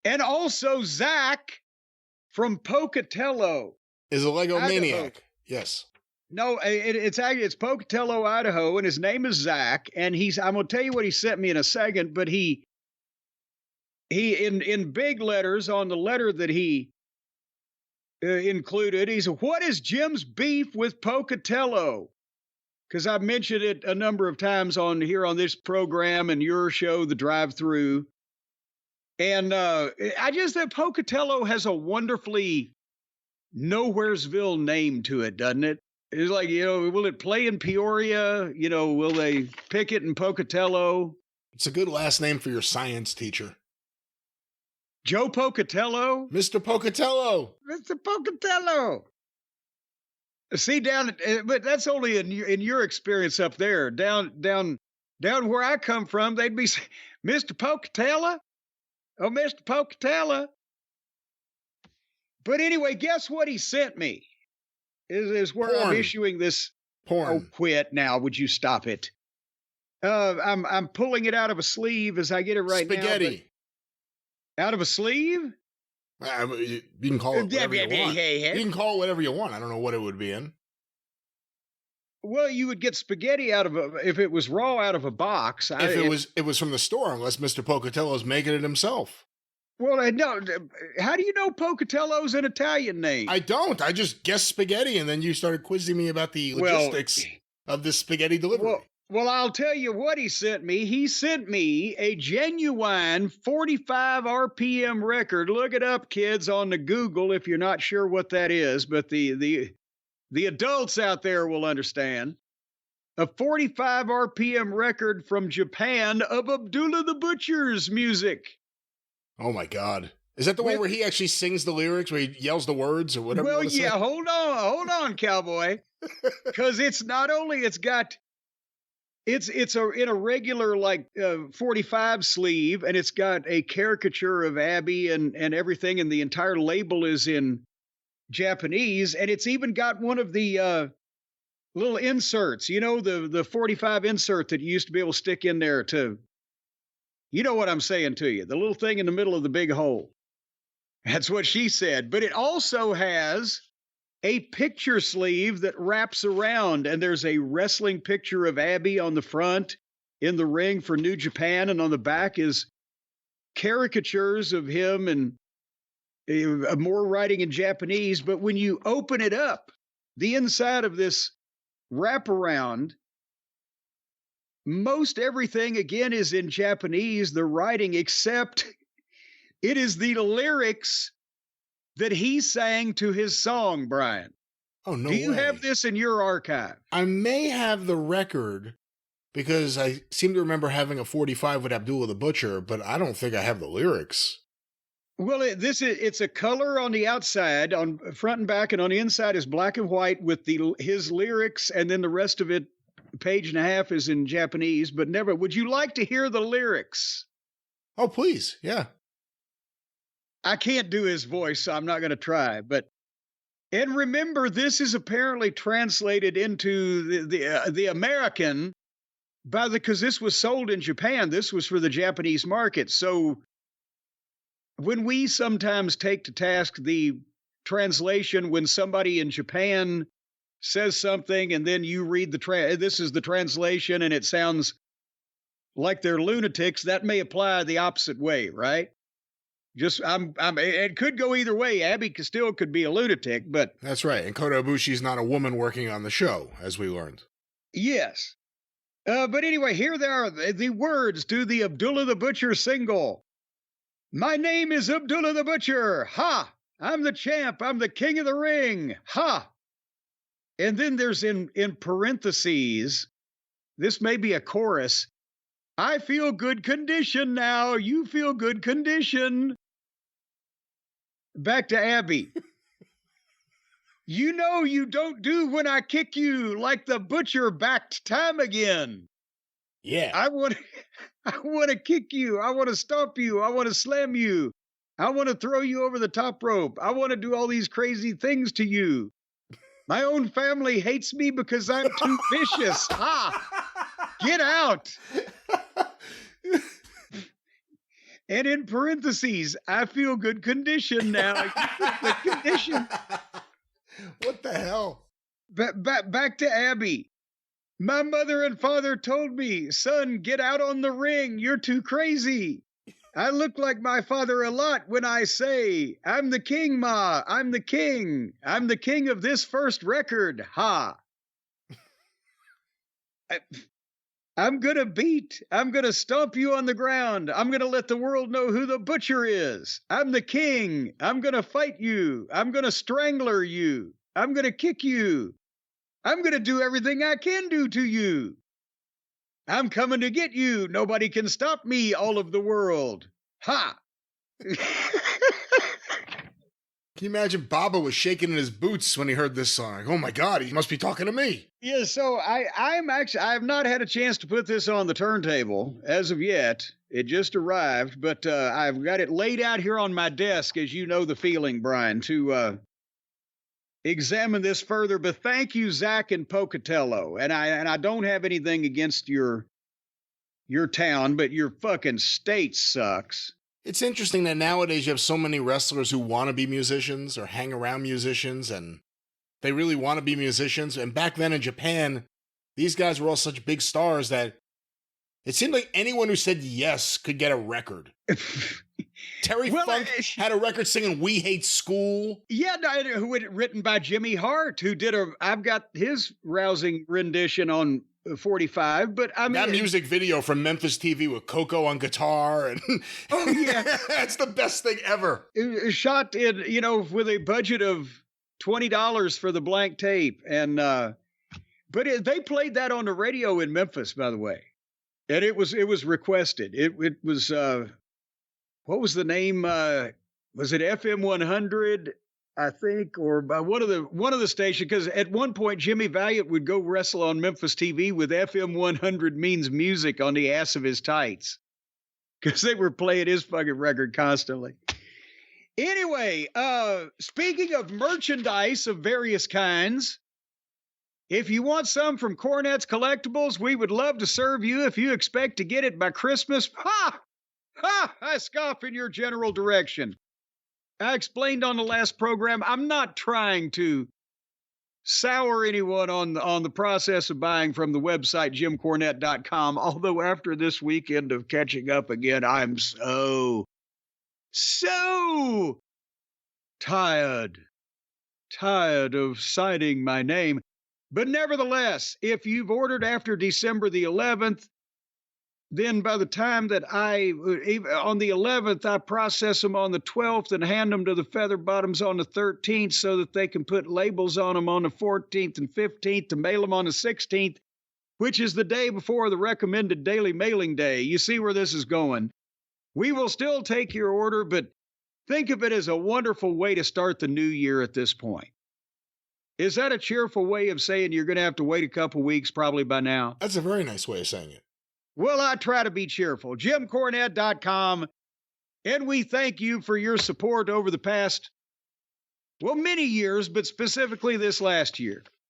And also Zach from Pocatello. Is a Lego Idaho. maniac. Yes. No, it's Pocatello, Idaho, and his name is Zach. And I'm gonna tell you what he sent me in a second, but he in big letters on the letter that he included, he said, "What is Jim's beef with Pocatello?" Because I've mentioned it a number of times on this program and your show, the Drive-Thru. And I just think Pocatello has a wonderfully Nowheresville name to it, doesn't it? It's like, will it play in Peoria? Will they pick it in Pocatello? It's a good last name for your science teacher. Joe Pocatello? Mr. Pocatello. Mr. Pocatello. See, but that's only in your experience up there. Down where I come from, they'd be saying, Mr. Pocatello? Oh, Mr. Pocatello. But anyway, guess what he sent me? Is where Porn. I'm issuing this. Porn. Oh, quit now. Would you stop it? I'm pulling it out of a sleeve as I get it right Spaghetti. now. Out of a sleeve? You can call it whatever you want. You can call it whatever you want. I don't know what it would be in. Well, you would get spaghetti if it was raw out of a box. If it was from the store, unless Mr. Pocatello's making it himself. Well, no. How do you know Pocatello's an Italian name? I don't. I just guessed spaghetti, and then you started quizzing me about the logistics of this spaghetti delivery. Well, I'll tell you what he sent me. He sent me a genuine 45 RPM record. Look it up, kids, on the Google if you're not sure what that is, but the adults out there will understand. A 45 RPM record from Japan of Abdullah the Butcher's music. Oh, my God. Is that the one where he actually sings the lyrics, where he yells the words or whatever? Well, yeah, hold on, cowboy. Because it's not only, it's in a regular 45 sleeve, and it's got a caricature of Abby and everything, and the entire label is in Japanese, and it's even got one of the little inserts, the 45 insert that you used to be able to stick in there to, you know what I'm saying to you, the little thing in the middle of the big hole. That's what she said. But it also has a picture sleeve that wraps around, and there's a wrestling picture of Abby on the front in the ring for New Japan, and on the back is caricatures of him and more writing in Japanese. But when you open it up, the inside of this wraparound, most everything again is in Japanese, the writing, except it is the lyrics that he sang to his song, Brian. Oh, no Do you way. have this in your archive? I may have the record because I seem to remember having a 45 with Abdullah the Butcher, but I don't think I have the lyrics. Well, it's a color on the outside, on front and back, and on the inside is black and white with his lyrics, and then the rest of it, page and a half, is in Japanese. But never. Would you like to hear the lyrics? Oh, please, yeah. I can't do his voice, so I'm not going to try. And remember, this is apparently translated into the American because this was sold in Japan. This was for the Japanese market. So when we sometimes take to task the translation, when somebody in Japan says something and then you read this is the translation and it sounds like they're lunatics, that may apply the opposite way, right? It could go either way. Abby still could be a lunatic, but that's right. And Kota Ibushi's not a woman working on the show, as we learned. Yes. But anyway, here they are, the words to the Abdullah the Butcher single. My name is Abdullah the Butcher. Ha! I'm the champ. I'm the king of the ring. Ha! And then there's in parentheses, this may be a chorus. I feel good condition now. You feel good condition. Back to Abby. You know you don't do when I kick you like the butcher backed time again. Yeah. I want to kick you. I want to stomp you. I want to slam you. I want to throw you over the top rope. I want to do all these crazy things to you. My own family hates me because I'm too vicious. Ha! Get out. And in parentheses, I feel good condition now. Good condition. What the hell? Back to Abby. My mother and father told me, son, get out on the ring. You're too crazy. I look like my father a lot when I say, I'm the king, Ma. I'm the king. I'm the king of this first record. Ha. I'm going to stomp you on the ground. I'm going to let the world know who the butcher is. I'm the king. I'm going to fight you. I'm going to strangler you. I'm going to kick you. I'm going to do everything I can do to you. I'm coming to get you. Nobody can stop me, all of the world. Ha! Can you imagine Baba was shaking in his boots when he heard this song? Oh my God, he must be talking to me. Yeah, so I have not had a chance to put this on the turntable as of yet. It just arrived, but I've got it laid out here on my desk, as you know the feeling, Brian, to examine this further. But thank you, Zach and Pocatello. And I don't have anything against your town, but your fucking state sucks. It's interesting that nowadays you have so many wrestlers who want to be musicians or hang around musicians, and they really want to be musicians. And back then in Japan, these guys were all such big stars that it seemed like anyone who said yes could get a record. Terry Funk had a record singing "We Hate School." Yeah, who had it written by Jimmy Hart, who did I've got his rousing rendition on 45, but I mean that music video from Memphis TV with Coco on guitar, and oh yeah, that's the best thing ever. It was shot in, with a budget of $20 for the blank tape, and but they played that on the radio in Memphis, by the way, and it was requested. It was what was the name? Was it FM 100? I think, or by one of the stations, because at one point Jimmy Valiant would go wrestle on Memphis TV with FM 100 Means Music on the ass of his tights, because they were playing his fucking record constantly. Anyway, speaking of merchandise of various kinds, if you want some from Cornette's Collectibles, we would love to serve you. If you expect to get it by Christmas, I scoff in your general direction. I explained on the last program, I'm not trying to sour anyone on the process of buying from the website JimCornette.com, although after this weekend of catching up again, I'm so tired of citing my name. But nevertheless, if you've ordered after December the 11th, then by the time that on the 11th, I process them on the 12th and hand them to the Feather Bottoms on the 13th so that they can put labels on them on the 14th and 15th to mail them on the 16th, which is the day before the recommended daily mailing day. You see where this is going. We will still take your order, but think of it as a wonderful way to start the new year at this point. Is that a cheerful way of saying you're going to have to wait a couple weeks probably by now? That's a very nice way of saying it. Well, I try to be cheerful. JimCornette.com. And we thank you for your support over the past, many years, but specifically this last year.